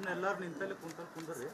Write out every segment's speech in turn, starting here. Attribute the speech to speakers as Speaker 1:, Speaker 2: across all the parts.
Speaker 1: ಸುಮ್ಮನೆ ಎಲ್ಲರೂ ನಿಂತಲ್ಲಿ ಕುಂದ್ರಿ.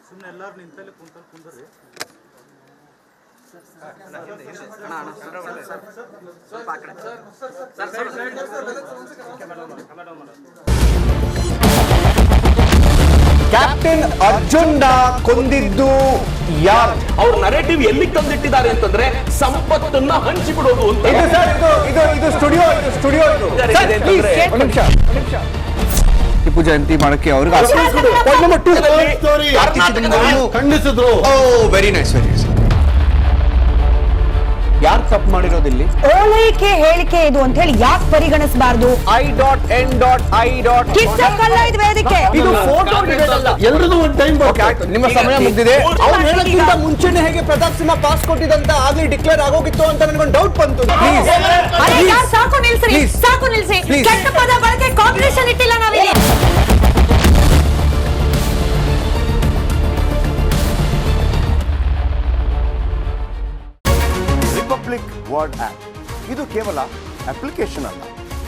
Speaker 1: ಸುಮ್ಮನೆ ಎಲ್ಲರೂ ನಿಂತಲ್ಲಿ ಕುಂದ್ರಿ.
Speaker 2: ಕ್ಯಾಪ್ಟನ್ ಅರ್ಜುನ್ ಕೊಂದಿದ್ದು ಯಾರು?
Speaker 3: ಅವ್ರ ನರೇಟಿವ್ ಎಲ್ಲಿ ತಂದಿಟ್ಟಿದ್ದಾರೆ ಅಂತಂದ್ರೆ ಸಂಪತ್ತನ್ನ ಹಂಚಿಬಿಡೋದು ಅಂತ.
Speaker 2: ಇದು ಸ್ಟುಡಿಯೋ ಟಿಪ್ಪು ಜಯಂತಿ ಮಾಡಕ್ಕೆ ಅವ್ರಿಗೆ ಖಂಡಿಸಿದ್ರು. Very nice. ಯಾರು ತಪ್ಪು ಮಾಡಿರೋದಿಲ್ಲಿ?
Speaker 4: ಓಲೈಕೆ ಹೇಳಿಕೆ ಇದು ಅಂತ ಹೇಳಿ ಯಾಕೆ ಪರಿಗಣಿಸಬಾರದು?
Speaker 2: ಇದು ಫೋಟೋ ಎಲ್ರಿಗೂ ಒಂದು ಟೈಮ್. ನಿಮ್ಮ ಸಮಯ ಮುಗಿದಿದೆ. ಅವ್ರು ಹೇಳೋಕ್ಕಿಂತ ಮುಂಚೆನೆ ಹೇಗೆ ಪ್ರತಾಪ್ ಸಿಂಹ ಪಾಸ್ ಕೊಟ್ಟಿದಂತ ಆಗ್ಲಿ ಡಿಕ್ಲೇರ್ ಆಗೋಗಿತ್ತು ಅಂತ ನನಗೊಂದು ಡೌಟ್ ಬಂತು.
Speaker 4: ಸಾಕು ನಿಲ್ಸಿ. ಕೆಟ್ಟ ಪದ ಬಳಕೆ ಕಾಂಬಿನೇಷನ್ ಇಟ್ಟಿಲ್ಲ ನಾವಿಲ್ಲಿ.
Speaker 5: ರಿಪಬ್ಲಿಕ್ ವರ್ಡ್ ಆಪ್ ಇದು ಕೇವಲ ಅಪ್ಲಿಕೇಶನ್ ಅಲ್ಲ,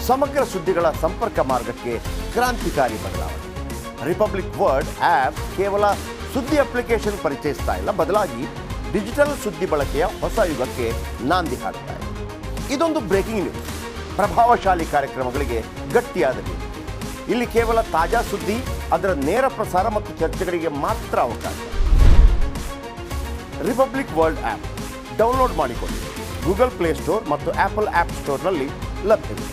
Speaker 5: ಸಮಗ್ರ ಸುದ್ದಿಗಳ ಸಂಪರ್ಕ ಮಾರ್ಗಕ್ಕೆ ಕ್ರಾಂತಿಕಾರಿ ಬದಲಾವಣೆ. ರಿಪಬ್ಲಿಕ್ ವರ್ಡ್ ಆಪ್ ಕೇವಲ ಸುದ್ದಿ ಅಪ್ಲಿಕೇಶನ್ ಪರಿಚಯಿಸ್ತಾ ಇಲ್ಲ, ಬದಲಾಗಿ ಡಿಜಿಟಲ್ ಸುದ್ದಿ ಬಳಕೆಯ ಹೊಸ ಯುಗಕ್ಕೆ ನಾಂದಿ ಹಾಡ್ತಾ ಇದೆ. ಇದೊಂದು ಬ್ರೇಕಿಂಗ್ ನ್ಯೂಸ್, ಪ್ರಭಾವಶಾಲಿ ಕಾರ್ಯಕ್ರಮಗಳಿಗೆ ಗಟ್ಟಿಯಾದ ನ್ಯೂಸ್. ಇಲ್ಲಿ ಕೇವಲ ತಾಜಾ ಸುದ್ದಿ, ಅದರ ನೇರ ಪ್ರಸಾರ ಮತ್ತು ಚರ್ಚೆಗಳಿಗೆ ಮಾತ್ರ ಅವಕಾಶ. ರಿಪಬ್ಲಿಕ್ ವರ್ಲ್ಡ್ ಆಪ್ ಡೌನ್ಲೋಡ್ ಮಾಡಿಕೊಳ್ಳಿ. ಗೂಗಲ್ ಪ್ಲೇ ಸ್ಟೋರ್ ಮತ್ತು ಆಪಲ್ ಆಪ್ ಸ್ಟೋರ್ನಲ್ಲಿ ಲಭ್ಯವಿದೆ.